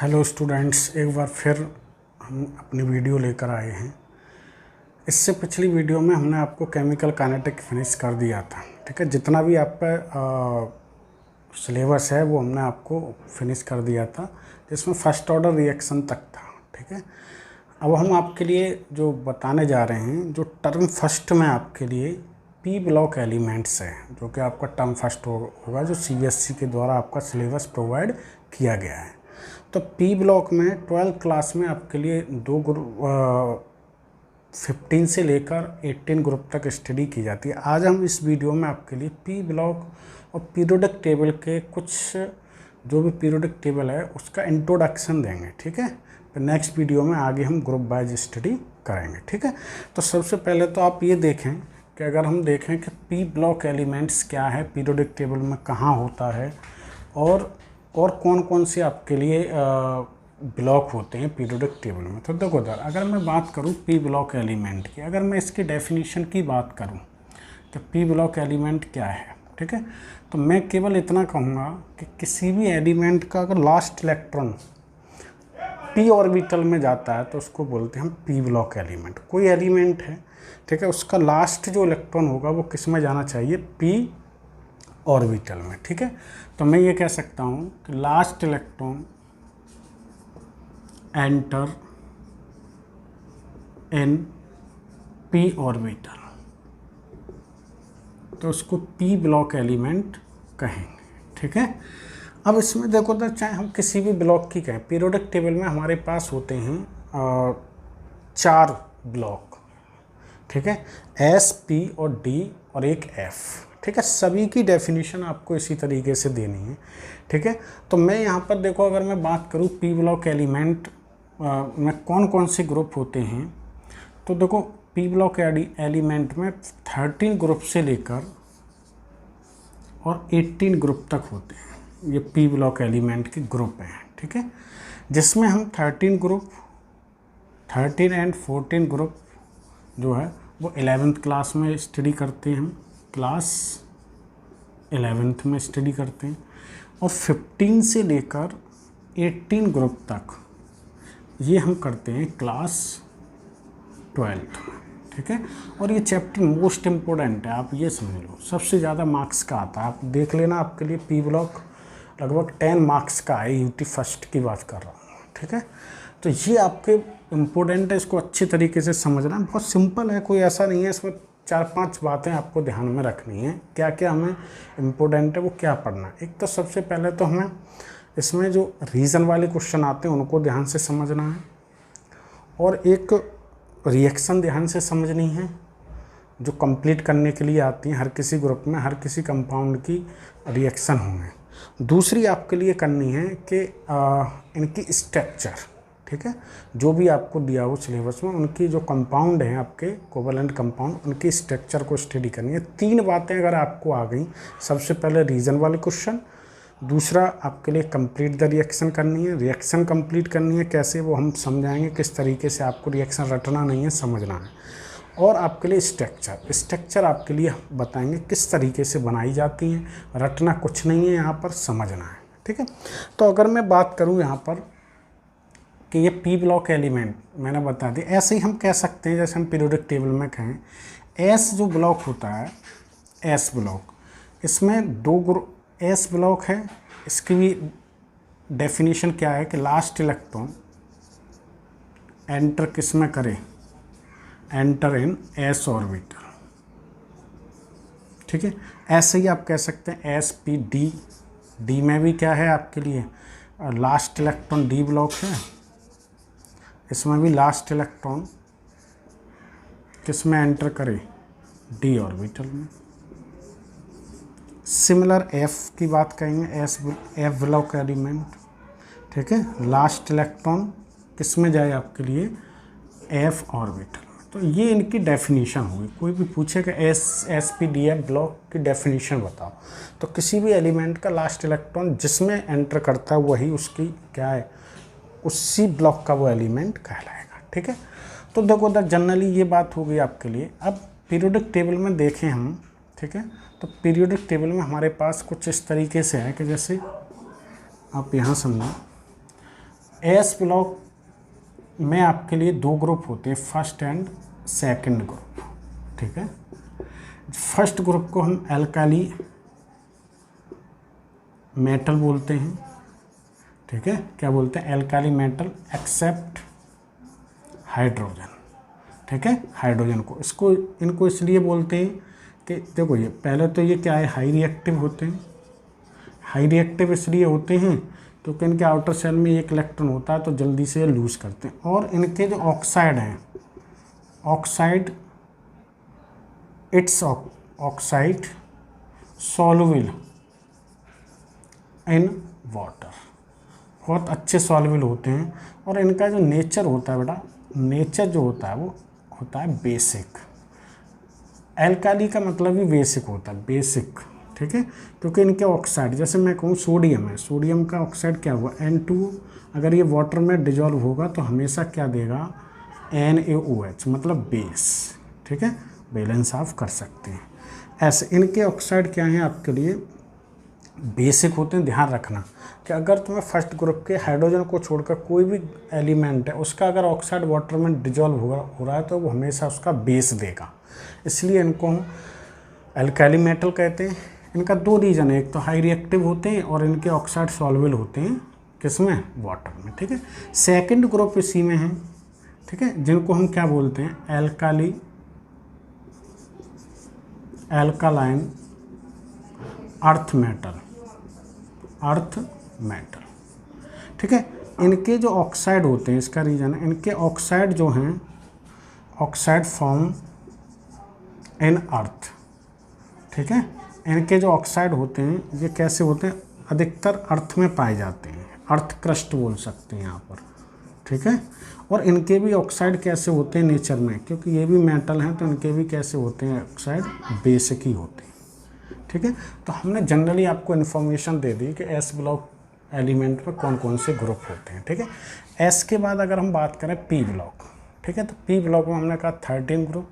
Hello students, एक बार फिर हम अपनी वीडियो लेकर आए हैं। इससे पिछली वीडियो में हमने आपको केमिकल काइनेटिक फिनिश कर दिया था। ठीक है, जितना भी आपका सिलेबस है वो हमने आपको फिनिश कर दिया था, जिसमें फर्स्ट ऑर्डर रिएक्शन तक था। ठीक है, अब हम आपके लिए जो बताने जा रहे हैं, जो टर्म फर्स्ट में आपके लिए पी ब्लॉक एलिमेंट्स है, जो कि आपका टर्म फर्स्ट होगा, जो सीबीएसई के द्वारा आपका सिलेबस प्रोवाइड किया गया है। तो पी ब्लॉक में 12th क्लास में आपके लिए दो ग्रुप 15 से लेकर 18 ग्रुप तक स्टडी की जाती है। आज हम इस वीडियो में आपके लिए पी ब्लॉक और पीरियोडिक टेबल के कुछ जो भी पीरियोडिक टेबल है उसका इंट्रोडक्शन देंगे। ठीक है, फिर नेक्स्ट वीडियो में आगे हम ग्रुप वाइज स्टडी करेंगे। ठीक है, तो सबसे पहले तो आप ये देखें कि अगर हम देखें कि पी ब्लॉक एलिमेंट्स क्या है, पीरियोडिक टेबल में कहाँ होता है और कौन कौन से आपके लिए ब्लॉक होते हैं पीरियोडिक टेबल में। तो देखो उधर अगर मैं बात करूं पी ब्लॉक एलिमेंट की, अगर मैं इसकी डेफिनेशन की बात करूं तो पी ब्लॉक एलिमेंट क्या है। ठीक है, तो मैं केवल इतना कहूँगा कि किसी भी एलिमेंट का अगर लास्ट इलेक्ट्रॉन पी ऑर्बिटल में जाता है तो उसको बोलते हैं हम पी ब्लॉक एलिमेंट। कोई एलिमेंट है, ठीक है, उसका लास्ट जो इलेक्ट्रॉन होगा वो किस में जाना चाहिए, पी ऑर्बिटल में। ठीक है, तो मैं ये कह सकता हूँ कि last electron enter in P orbital, तो उसको पी ब्लॉक एलिमेंट कहेंगे। ठीक है, अब इसमें देखो तो चाहे हम किसी भी ब्लॉक की कहें, पीरियोडिक टेबल में हमारे पास होते हैं 4 ब्लॉक। ठीक है, एस, पी और डी और एक एफ। ठीक है, सभी की डेफिनेशन आपको इसी तरीके से देनी है। ठीक है, तो मैं यहाँ पर देखो अगर मैं बात करूँ पी ब्लॉक एलिमेंट में कौन कौन से ग्रुप होते हैं, तो देखो पी ब्लॉक एलिमेंट में 13 ग्रुप से लेकर और 18 ग्रुप तक होते हैं। ये पी ब्लॉक एलिमेंट के ग्रुप हैं। ठीक है, जिसमें हम 13 ग्रुप 13 एंड 14 ग्रुप जो है वो 11th क्लास में स्टडी करते हैं, हम क्लास 11th में स्टडी करते हैं। और 15 से लेकर 18 ग्रुप तक ये हम करते हैं क्लास 12th में। ठीक है, और ये चैप्टर मोस्ट इम्पोर्टेंट है, आप ये समझ लो सबसे ज़्यादा मार्क्स का आता है। आप देख लेना, आपके लिए पी ब्लॉक लगभग 10 मार्क्स का है, यूटी फर्स्ट की बात कर रहा हूँ। ठीक है, तो ये आपके इम्पोर्टेंट है, इसको अच्छी तरीके से समझना। बहुत सिंपल है, कोई ऐसा नहीं है, इसमें 4-5 बातें आपको ध्यान में रखनी है। क्या क्या हमें इम्पोर्टेंट है वो क्या पढ़ना है। एक तो सबसे पहले तो हमें इसमें जो रीज़न वाले क्वेश्चन आते हैं उनको ध्यान से समझना है, और एक रिएक्शन ध्यान से समझनी है जो कंप्लीट करने के लिए आती हैं। हर किसी ग्रुप में हर किसी कंपाउंड की रिएक्शन होंगे। दूसरी आपके लिए करनी है कि इनकी स्ट्रक्चर, ठीक है, जो भी आपको दिया हो सिलेबस में उनकी जो कंपाउंड हैं आपके कोवलेंट कंपाउंड, उनकी स्ट्रक्चर को स्टडी करनी है। 3 बातें अगर आपको आ गई, सबसे पहले रीज़न वाले क्वेश्चन, दूसरा आपके लिए कंप्लीट द रिएक्शन करनी है। रिएक्शन कंप्लीट करनी है कैसे वो हम समझाएंगे, किस तरीके से आपको रिएक्शन रटना नहीं है, समझना है। और आपके लिए स्ट्रक्चर आपके लिए बताएंगे किस तरीके से बनाई जाती हैं। रटना कुछ नहीं है, यहाँ पर समझना है। ठीक है, तो अगर मैं बात करूँ यहाँ पर कि ये पी ब्लॉक एलिमेंट मैंने बता दी, ऐसे ही हम कह सकते हैं जैसे हम पीरियोडिक टेबल में कहें एस जो ब्लॉक होता है, एस ब्लॉक, इसमें 2 ग्रुप एस ब्लॉक है। इसकी भी डेफिनेशन क्या है कि लास्ट इलेक्ट्रॉन एंटर किस में करे, एंटर इन एस ऑर्बिटल। ठीक है, ऐसे ही आप कह सकते हैं एस पी डी, डी में भी क्या है आपके लिए लास्ट इलेक्ट्रॉन डी ब्लॉक है, इसमें भी लास्ट इलेक्ट्रॉन किस में एंटर करे, डी ऑर्बिटल में। सिमिलर एफ की बात करेंगे, एफ ब्लॉक एलिमेंट। ठीक है, लास्ट इलेक्ट्रॉन किस में जाए आपके लिए, एफ ऑर्बिटल में। तो ये इनकी डेफिनेशन होगी। कोई भी पूछेगा S P D F block की डेफिनेशन बताओ, तो किसी भी एलिमेंट का लास्ट इलेक्ट्रॉन जिसमें एंटर करता है वही उसकी क्या है, उसी ब्लॉक का वो एलिमेंट कहलाएगा। ठीक है, तो देखो जनरली ये बात हो गई आपके लिए। अब पीरियोडिक टेबल में देखें हम, ठीक है, तो पीरियोडिक टेबल में हमारे पास कुछ इस तरीके से है कि जैसे आप यहाँ समझो एस ब्लॉक में आपके लिए दो ग्रुप होते हैं, फर्स्ट एंड सेकंड ग्रुप, ठीक है। फर्स्ट ग्रुप को हम एल्काली मेटल बोलते हैं, ठीक है। क्या बोलते हैं? एल्काली मेटल एक्सेप्ट हाइड्रोजन, ठीक है, हाइड्रोजन को। इनको इसलिए बोलते हैं कि देखो ये पहले तो ये क्या है, हाई रिएक्टिव होते हैं। हाई रिएक्टिव इसलिए होते हैं क्योंकि इनके आउटर सेल में एक इलेक्ट्रॉन होता है तो जल्दी से लूज करते हैं। और इनके जो ऑक्साइड हैं, oxide it's oxide soluble in water, बहुत अच्छे सॉल्युबल होते हैं। और इनका जो नेचर होता है बेटा, नेचर जो होता है वो होता है बेसिक। एल्काली का मतलब ही बेसिक होता है, बेसिक, ठीक है। क्योंकि इनके ऑक्साइड, जैसे मैं कहूँ सोडियम है, सोडियम का ऑक्साइड क्या हुआ N2, अगर ये वाटर में डिजॉल्व होगा तो हमेशा क्या देगा, NaOH, मतलब बेस, ठीक है, बैलेंस ऑफ कर सकते हैं। ऐसे इनके ऑक्साइड क्या हैं आपके लिए, बेसिक होते हैं। ध्यान रखना कि अगर तुम्हें फर्स्ट ग्रुप के हाइड्रोजन को छोड़कर कोई भी एलिमेंट है उसका अगर ऑक्साइड वाटर में डिजॉल्व हो रहा है तो वो हमेशा उसका बेस देगा, इसलिए इनको हम एल्काली मेटल कहते हैं। इनका दो रीज़न है, एक तो हाई रिएक्टिव होते हैं और इनके ऑक्साइड सॉल्युबल होते हैं किसमें, वाटर में, ठीक है। सेकंड ग्रुप इसी में है, ठीक है, जिनको हम क्या बोलते हैं, एल्कालाइन अर्थ मेटल, ठीक है। इनके जो ऑक्साइड होते हैं, इसका रीज़न है, इनके ऑक्साइड जो हैं, ऑक्साइड फॉर्म इन अर्थ, ठीक है। इनके जो ऑक्साइड होते हैं ये कैसे होते हैं, अधिकतर अर्थ में पाए जाते हैं, अर्थ क्रस्ट बोल सकते हैं यहाँ पर, ठीक है। और इनके भी ऑक्साइड कैसे होते हैं नेचर में, क्योंकि ये भी मेटल हैं तो इनके भी कैसे होते हैं, ऑक्साइड बेसिक ही होते हैं, ठीक है। तो हमने जनरली आपको इन्फॉर्मेशन दे दी कि एस ब्लॉक एलिमेंट में कौन कौन से ग्रुप होते हैं, ठीक है। एस के बाद अगर हम बात करें पी ब्लॉक, ठीक है, तो पी ब्लॉक में हमने कहा 13 ग्रुप,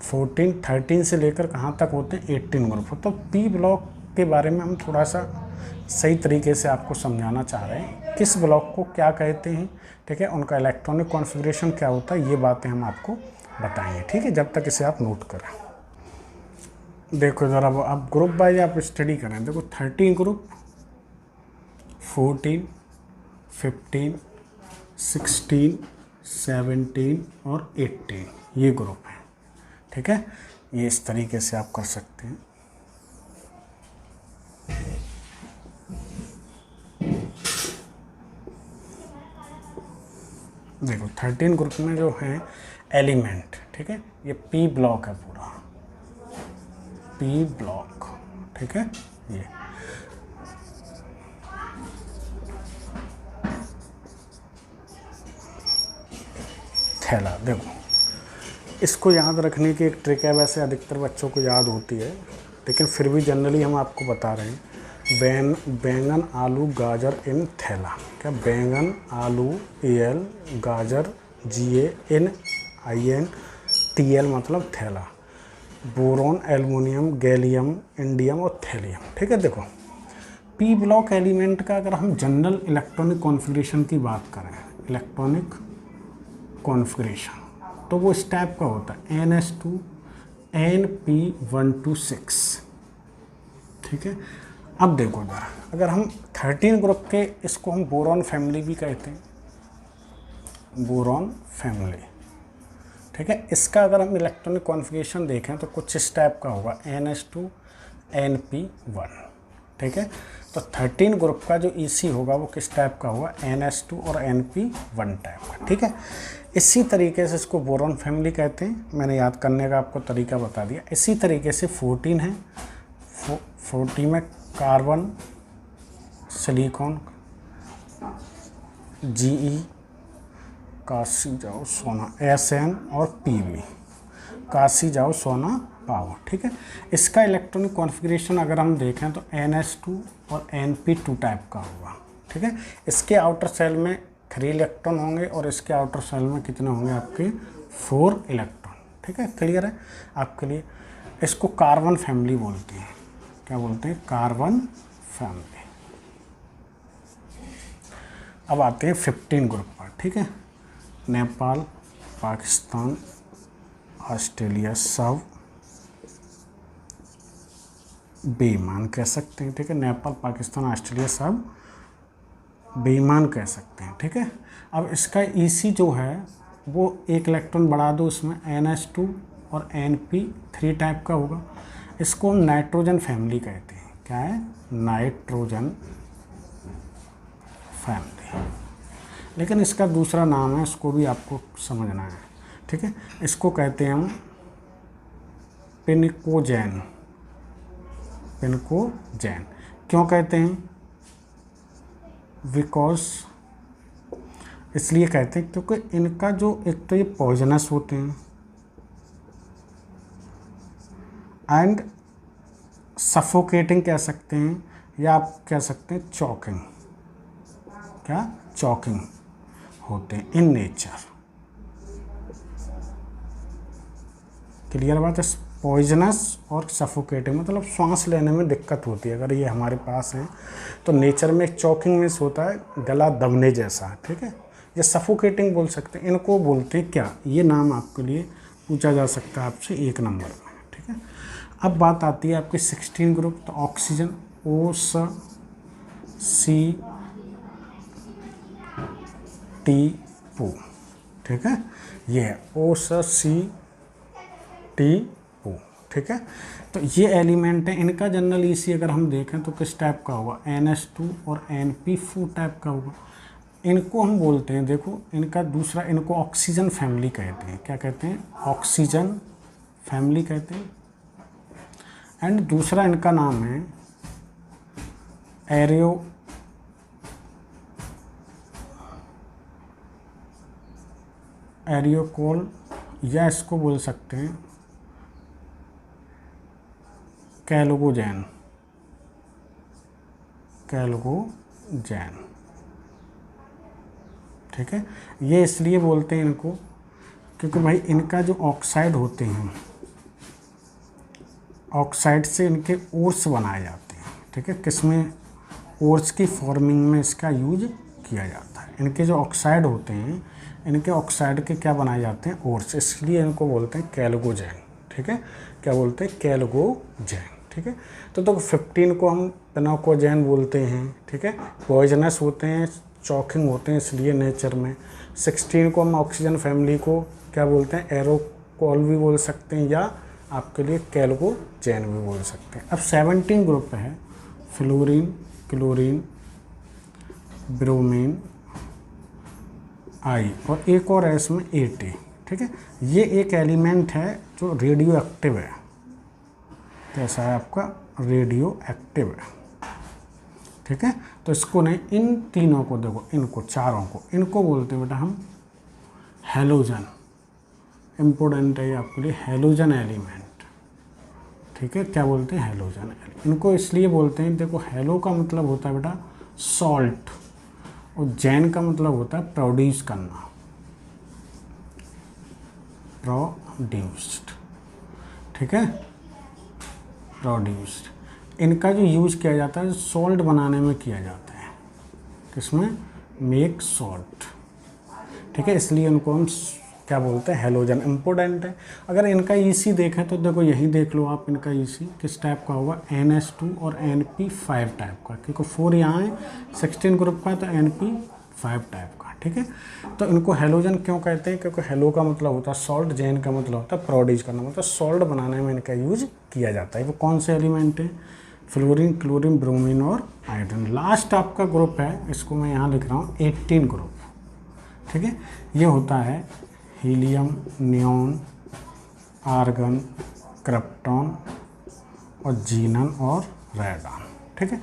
13 से लेकर कहाँ तक होते हैं, 18 ग्रुप। तो पी ब्लॉक के बारे में हम थोड़ा सा सही तरीके से आपको समझाना चाह रहे हैं, किस ब्लॉक को क्या कहते हैं, ठीक है, उनका इलेक्ट्रॉनिक कॉन्फ़िगरेशन क्या होता है, ये बातें हम आपको बताएंगे, ठीक है, जब तक इसे आप नोट करें। देखो ज़रा आप ग्रुप वाइज आप स्टडी करें। देखो 13 ग्रुप, 14, 15, 16, 17 और 18 ये ग्रुप हैं, ठीक है। ये इस तरीके से आप कर सकते हैं। देखो 13 ग्रुप में जो है एलिमेंट, ठीक है, ये पी ब्लॉक है पूरा, पी ब्लॉक, ठीक है। ये थैला, देखो इसको याद रखने की एक ट्रिक है, वैसे अधिकतर बच्चों को याद होती है लेकिन फिर भी जनरली हम आपको बता रहे हैं। बैंगन आलू गाजर इन थैला, क्या बैंगन आलू AL, गाजर GANIN, TL मतलब थैला, बोरॉन एल्युमिनियम गैलियम इंडियम और थैलियम, ठीक है। देखो पी ब्लॉक एलिमेंट का अगर हम जनरल इलेक्ट्रॉनिक कॉन्फ़िगरेशन की बात करें, इलेक्ट्रॉनिक कॉन्फ़िगरेशन, तो वो इस टाइप का होता है NH2 NP126, ठीक है। अब देखो जरा, अगर हम 13 ग्रुप के, इसको हम बोरॉन फैमिली भी कहते हैं, बोरॉन फैमिली, ठीक है। इसका अगर हम इलेक्ट्रॉनिक कॉन्फ़िगरेशन देखें तो कुछ इस टाइप का होगा NH2 NP1, ठीक है। तो 13 ग्रुप का जो EC होगा वो किस टाइप का होगा, NH2 और NP1 टाइप का, ठीक है। इसी तरीके से इसको बोरॉन फैमिली कहते हैं, मैंने याद करने का आपको तरीका बता दिया। इसी तरीके से 14 है, 40 में कार्बन सिलिकॉन GE, काशी जाओ सोना SN और PB, काशी जाओ सोना पावर, ठीक है। इसका इलेक्ट्रॉनिक कॉन्फ़िगरेशन अगर हम देखें तो NH2 और NP2 टाइप का होगा, ठीक है। इसके आउटर सेल में 3 इलेक्ट्रॉन होंगे और इसके आउटर सेल में कितने होंगे आपके 4 इलेक्ट्रॉन, ठीक है। क्लियर है आपके लिए। इसको कार्बन फैमिली बोलते हैं, क्या बोलते हैं, कार्बन फैमिली। अब आते हैं 15 ग्रुप पर, ठीक है। नेपाल, पाकिस्तान, ऑस्ट्रेलिया सब बेईमान कह सकते हैं, ठीक है। नेपाल, पाकिस्तान, ऑस्ट्रेलिया सब बेईमान कह सकते हैं, ठीक है। अब इसका EC जो है वो एक इलेक्ट्रॉन बढ़ा दो, उसमें NH2 और NP3 टाइप का होगा। इसको हम नाइट्रोजन फैमिली कहते हैं। क्या है? Nitrogen family. लेकिन इसका दूसरा नाम है, इसको भी आपको समझना है, ठीक है। इसको कहते हैं हम पिनकोजेन। पिनकोजेन क्यों कहते हैं? बिकॉज इसलिए कहते हैं क्योंकि इनका जो एक तो ये पॉइजनस होते हैं एंड सफोकेटिंग कह सकते हैं, या आप कह सकते हैं चॉकिंग। क्या? चॉकिंग होते हैं इन नेचर। क्लियर बात है? पॉइजनस और सफोकेटिंग मतलब सांस लेने में दिक्कत होती है अगर ये हमारे पास हैं तो। नेचर में चॉकिंग मीन्स होता है गला दबने जैसा, ठीक है। ये सफोकेटिंग बोल सकते हैं। इनको बोलते हैं क्या? ये नाम आपके लिए पूछा जा सकता है आपसे 1 नंबर में, ठीक है। अब बात आती है आपके 16 ग्रुप। तो ऑक्सीजन OC2, ठीक है। ये है OC2, ठीक है। तो ये एलिमेंट है। इनका जनरल EC अगर हम देखें तो किस टाइप का होगा? NH2 और NP4 टाइप का होगा। इनको हम बोलते हैं, देखो इनका दूसरा, इनको ऑक्सीजन फैमिली कहते हैं। क्या कहते हैं? ऑक्सीजन फैमिली कहते हैं। एंड दूसरा इनका नाम है एरियोकोल, या इसको बोल सकते हैं कैलोगोजैन। ठीक है। ये इसलिए बोलते हैं इनको क्योंकि भाई इनका जो ऑक्साइड होते हैं, ऑक्साइड से इनके ओर्स बनाए जाते हैं, ठीक है। किसमें? ओर्स की फॉर्मिंग में इसका यूज किया जाता है। इनके जो ऑक्साइड होते हैं, इनके ऑक्साइड के क्या बनाए जाते हैं? ओर्स। इसलिए इनको बोलते हैं कैलोगोजैन, ठीक है। क्या बोलते हैं? कैलोगोजैन, ठीक है। तो 15 को हम पिनकोजेन बोलते हैं, ठीक है। पॉइजनस होते हैं, चॉकिंग होते हैं इसलिए नेचर में। 16 को हम ऑक्सीजन फैमिली को क्या बोलते हैं? एरोकोल भी बोल सकते हैं, या आपके लिए कैलोगोजैन भी बोल सकते हैं। अब 17 ग्रुप है फ्लोरीन, क्लोरीन, ब्रोमीन, आई, और एक और है इसमें AT, ठीक है। ये एक एलिमेंट है जो रेडियो एक्टिव है। कैसा है आपका? रेडियो एक्टिव है, ठीक है। तो इसको नहीं, इन तीनों को देखो, इनको चारों को, इनको बोलते हैं बेटा हम हैलोजन। इम्पोर्टेंट है आपके लिए हैलोजन एलिमेंट, ठीक है। क्या बोलते हैं? हैलोजन। इनको इसलिए बोलते हैं, देखो हैलो का मतलब होता है बेटा सॉल्ट, और जैन का मतलब होता है प्रोड्यूस करना, प्रोड्यूस्ड, ठीक है। प्रोड्यूस्ड। इनका जो यूज किया जाता है सॉल्ट बनाने में किया जाता है। किसमें? मेक सॉल्ट, ठीक है। इसलिए इनको हम क्या बोलते हैं? हैलोजन। इम्पोर्टेंट है। अगर इनका EC देखें तो देखो यही देख लो आप, इनका EC किस टाइप का होगा? NH2 और NP5 टाइप का, क्योंकि 4 यहाँ है 16 ग्रुप का, तो NP5 टाइप का, ठीक है। तो इनको हैलोजन क्यों कहते हैं? क्योंकि हैलो का मतलब होता है सॉल्ट, जैन का मतलब होता है प्रोड्यूस करना, मतलब सॉल्ट बनाने में इनका यूज किया जाता है। वो कौन से एलिमेंट है? फ्लोरीन, क्लोरीन, ब्रोमीन और आयोडीन। लास्ट आपका ग्रुप है, इसको मैं यहाँ लिख रहा हूँ 18 ग्रुप, ठीक है। ये होता है हीलियम, नियॉन, आर्गन, क्रिप्टॉन और जीनन और रेडॉन, ठीक है।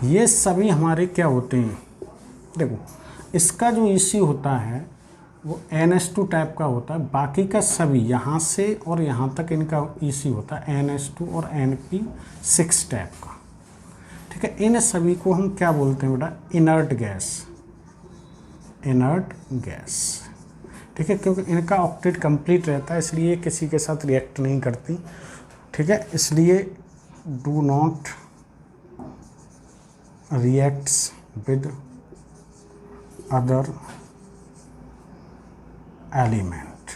ये सभी हमारे क्या होते हैं? देखो इसका जो EC होता है वो NH2 टाइप का होता है। बाकी का सभी यहाँ से और यहाँ तक इनका EC होता है NH2 और NP6 टाइप का, ठीक है। इन सभी को हम क्या बोलते हैं बेटा? Inert gas. इनर्ट गैस, ठीक है। क्योंकि इनका ऑक्टेट कंप्लीट रहता है इसलिए किसी के साथ रिएक्ट नहीं करती, ठीक है। इसलिए do not reacts with other element,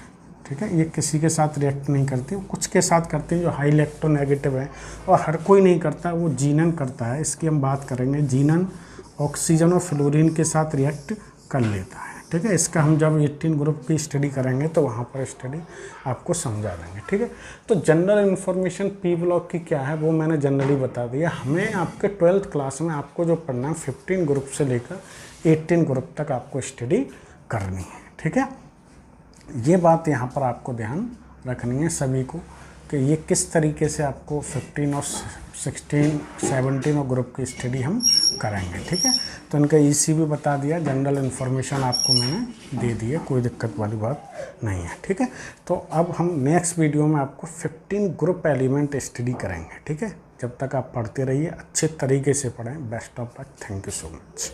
ठीक है। ये किसी के साथ रिएक्ट नहीं करती, कुछ के साथ करती है जो हाई इलेक्ट्रोनेगेटिव है, और हर कोई नहीं करता, वो जीनन करता है। इसकी हम बात करेंगे। जीनन ऑक्सीजन और फ्लोरीन के साथ रिएक्ट कर लेता है, ठीक है। इसका हम जब 18 ग्रुप की स्टडी करेंगे तो वहाँ पर स्टडी आपको समझा देंगे, ठीक है। तो जनरल इन्फॉर्मेशन पी ब्लॉक की क्या है वो मैंने जनरली बता दिया। हमें आपके 12th क्लास में आपको जो पढ़ना है 15 ग्रुप से लेकर 18 ग्रुप तक आपको स्टडी करनी है, ठीक है। ये बात यहाँ पर आपको ध्यान रखनी है सभी को कि ये किस तरीके से आपको 15 और 16, 17 और ग्रुप की स्टडी हम करेंगे, ठीक है। तो इनका ईसी भी बता दिया, जनरल इन्फॉर्मेशन आपको मैंने दे दी है, कोई दिक्कत वाली बात नहीं है, ठीक है। तो अब हम नेक्स्ट वीडियो में आपको 15 ग्रुप एलिमेंट स्टडी करेंगे, ठीक है। जब तक आप पढ़ते रहिए, अच्छे तरीके से पढ़ें। Best of luck, thank you so much.